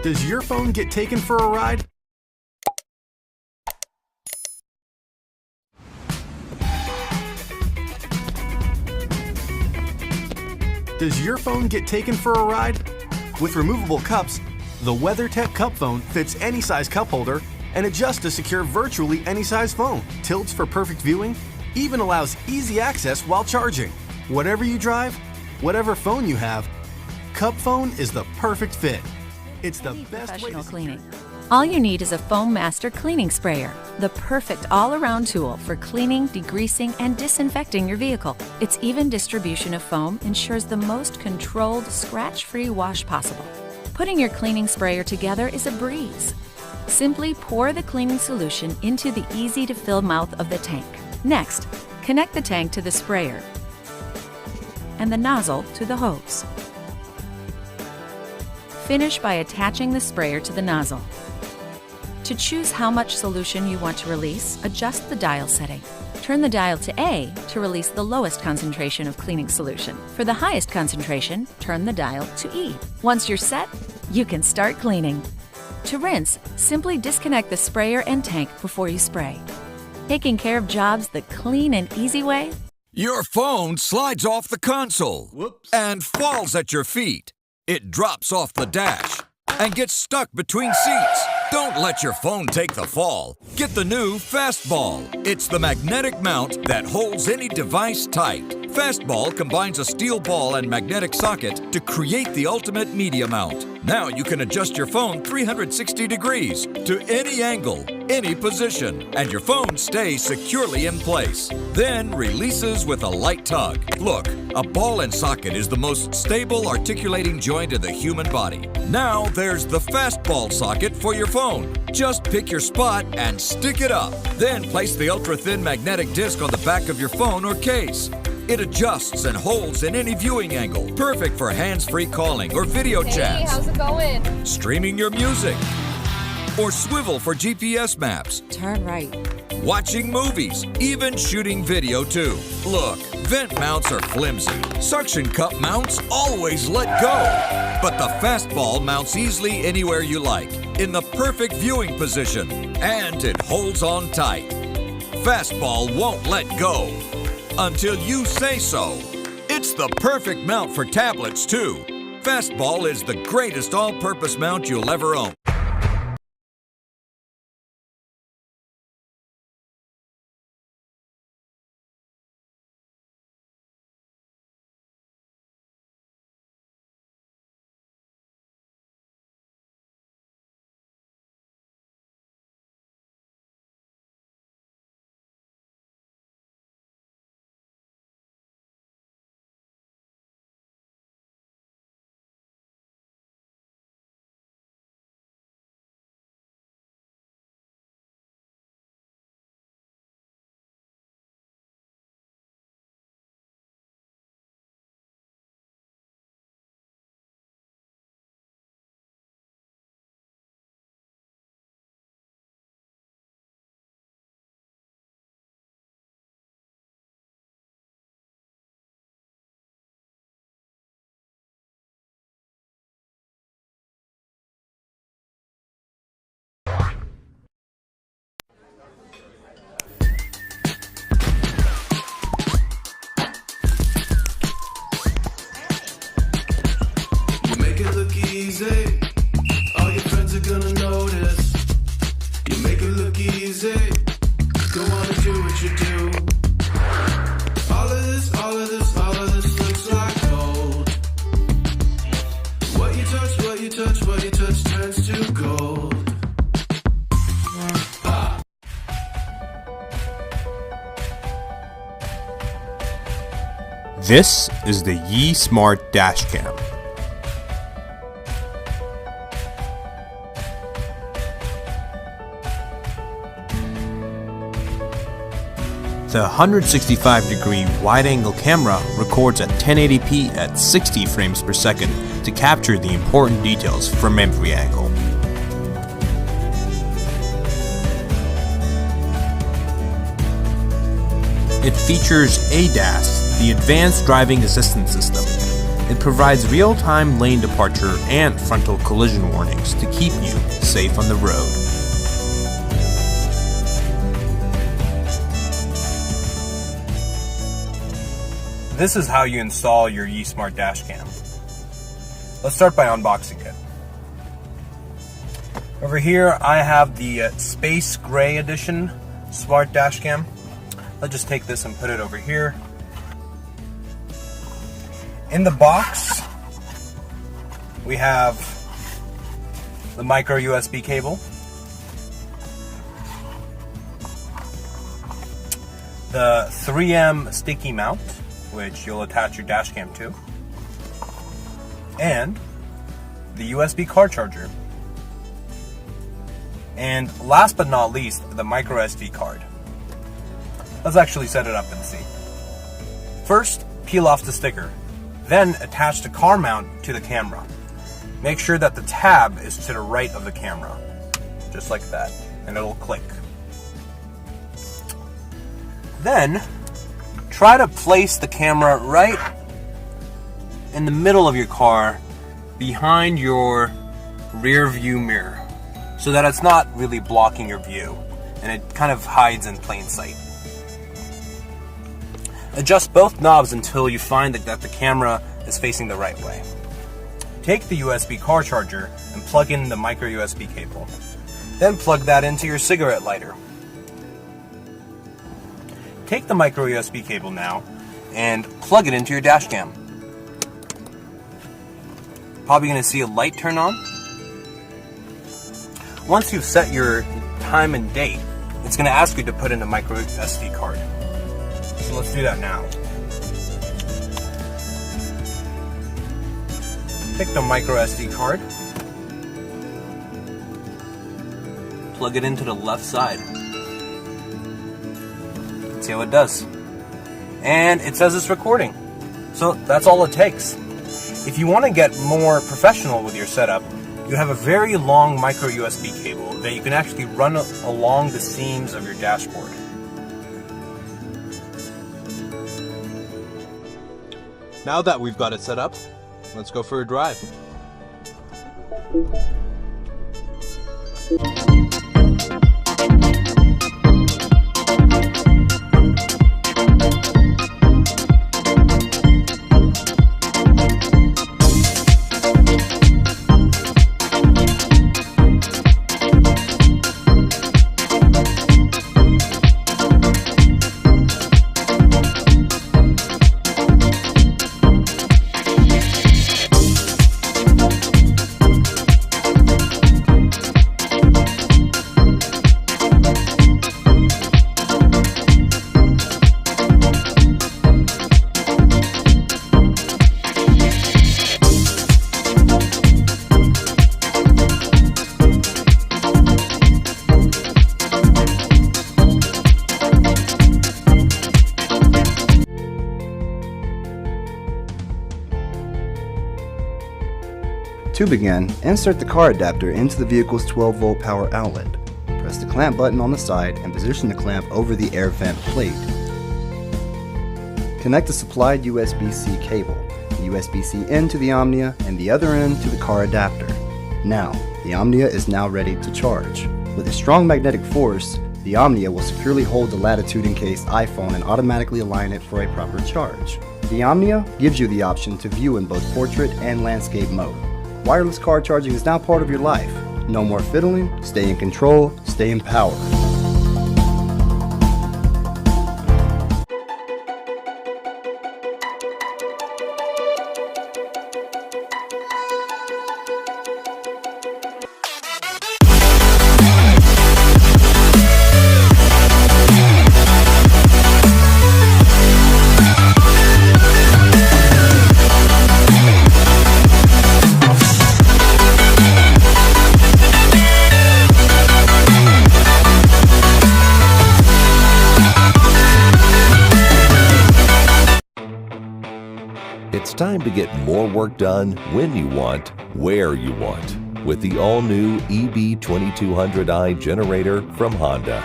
Does your phone get taken for a ride? Does your phone get taken for a ride? With removable cups, the WeatherTech CupFone fits any size cup holder and adjusts to secure virtually any size phone, tilts for perfect viewing, even allows easy access while charging. Whatever you drive, whatever phone you have, CupFone is the perfect fit. It's the best way to cleaning. All you need is a Foamaster cleaning sprayer, the perfect all-around tool for cleaning, degreasing, and disinfecting your vehicle. Its even distribution of foam ensures the most controlled, scratch-free wash possible. Putting your cleaning sprayer together is a breeze. Simply pour the cleaning solution into the easy-to-fill mouth of the tank. Next, connect the tank to the sprayer and the nozzle to the hose. Finish by attaching the sprayer to the nozzle. To choose how much solution you want to release, adjust the dial setting. Turn the dial to A to release the lowest concentration of cleaning solution. For the highest concentration, turn the dial to E. Once you're set, you can start cleaning. To rinse, simply disconnect the sprayer and tank before you spray. Taking care of jobs the clean and easy way? Your phone slides off the console. Whoops. And falls at your feet. It drops off the dash and gets stuck between seats. Don't let your phone take the fall. Get the new Fastball. It's the magnetic mount that holds any device tight. Fastball combines a steel ball and magnetic socket to create the ultimate media mount. Now you can adjust your phone 360 degrees to any angle, any position, and your phone stays securely in place. Then releases with a light tug. Look, a ball and socket is the most stable articulating joint in the human body. Now there's the Fastball socket for your phone. Just pick your spot and stick it up. Then place the ultra-thin magnetic disc on the back of your phone or case. It adjusts and holds in any viewing angle. Perfect for hands-free calling or video chats. Hey, how's it going? Streaming your music. Or Swivel for GPS maps. Turn right. Watching movies, even shooting video too. Look, vent mounts are flimsy. Suction cup mounts always let go. But the Fastball mounts easily anywhere you like, in the perfect viewing position. And it holds on tight. Fastball won't let go until you say so. It's the perfect mount for tablets too. Fastball is the greatest all-purpose mount you'll ever own. Easy. All your friends are gonna notice. You make it look easy. Go on and do what you do. All of this looks like gold. What you touch turns to gold. This is the Yi Smart Dashcam. The 165-degree wide-angle camera records at 1080p at 60 frames per second to capture the important details from every angle. It features ADAS, the Advanced Driving Assistance System. It provides real-time lane departure and frontal collision warnings to keep you safe on the road. This is how you install your YeSmart Dashcam. Let's start by unboxing it. Over here I have the Space Gray Edition Smart Dashcam. Let's just take this and put it over here. In the box, we have the micro USB cable, the 3M sticky mount, which you'll attach your dashcam to, and the USB car charger. And last but not least, the micro SD card. Let's actually set it up and see. First, peel off the sticker. Then attach the car mount to the camera. Make sure that the tab is to the right of the camera, just like that, and it'll click. Then, try to place the camera right in the middle of your car, behind your rear view mirror, so that it's not really blocking your view, and it kind of hides in plain sight. Adjust both knobs until you find that the camera is facing the right way. Take the USB car charger and plug in the micro USB cable. Then plug that into your cigarette lighter. Take the micro USB cable now and plug it into your dash cam. Probably going to see a light turn on. Once you've set your time and date, it's going to ask you to put in a micro SD card. So let's do that now. Pick the micro SD card. Plug it into the left side. See how it does. And it says it's recording. So that's all it takes. If you want to get more professional with your setup, you have a very long micro USB cable that you can actually run along the seams of your dashboard. Now that we've got it set up, let's go for a drive. To begin, insert the car adapter into the vehicle's 12-volt power outlet. Press the clamp button on the side and position the clamp over the air vent plate. Connect the supplied USB-C cable, the USB-C end to the Omnia and the other end to the car adapter. Now, the Omnia is now ready to charge. With a strong magnetic force, the Omnia will securely hold the Latitude encased iPhone and automatically align it for a proper charge. The Omnia gives you the option to view in both portrait and landscape mode. Wireless car charging is now part of your life. No more fiddling, stay in control, stay in power. It's time to get more work done when you want, where you want, with the all-new EB2200i generator from Honda.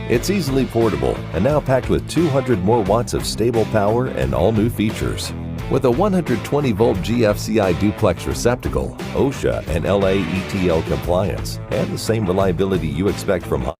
It's easily portable and now packed with 200 more watts of stable power and all new features. With a 120-volt GFCI duplex receptacle, OSHA and LA ETL compliance, and the same reliability you expect from Honda.